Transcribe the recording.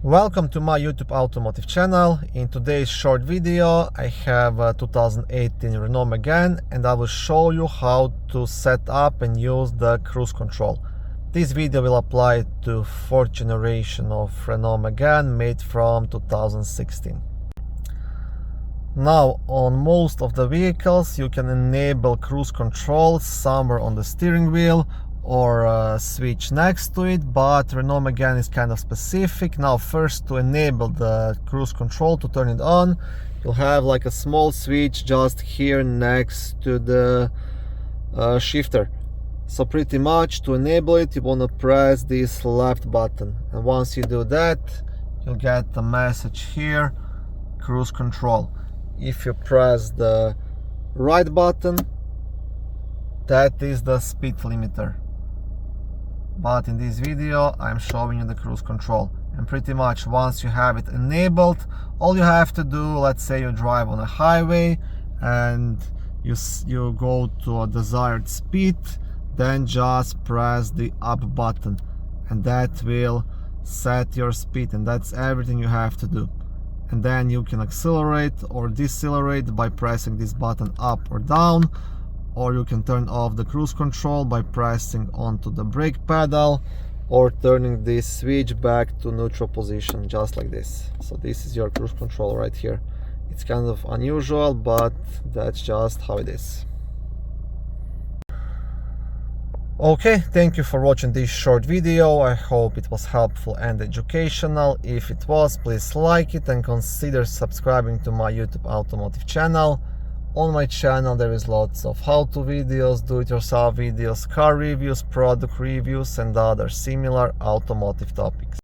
Welcome to my YouTube automotive channel. In today's short video I have a 2018 Renault Megane and I will show you how to set up and use the cruise control. This video will apply to 4th generation of Renault Megane made from 2016. Now on most of the vehicles you can enable cruise control somewhere on the steering wheel or a switch next to it, but Renault Megane is kind of specific. Now first, to enable the cruise control, to turn it on, you'll have like a small switch just here next to the shifter. So pretty much to enable it you want to press this left button, and once you do that you'll get the message here, cruise control. If you press the right button, that is the speed limiter. But in this video I'm showing you the cruise control, and pretty much once you have it enabled, all you have to do, let's say you drive on a highway and you go to a desired speed, then just press the up button and that will set your speed, and that's everything you have to do. And then you can accelerate or decelerate by pressing this button up or down, or you can turn off the cruise control by pressing onto the brake pedal or turning this switch back to neutral position, just like this. So this is your cruise control right here. It's kind of unusual, but that's just how it is. Okay, thank you for watching this short video. I hope it was helpful and educational. If it was, please like it and consider subscribing to my YouTube automotive channel. On my channel there is lots of how-to videos, do-it-yourself videos, car reviews, product reviews and other similar automotive topics.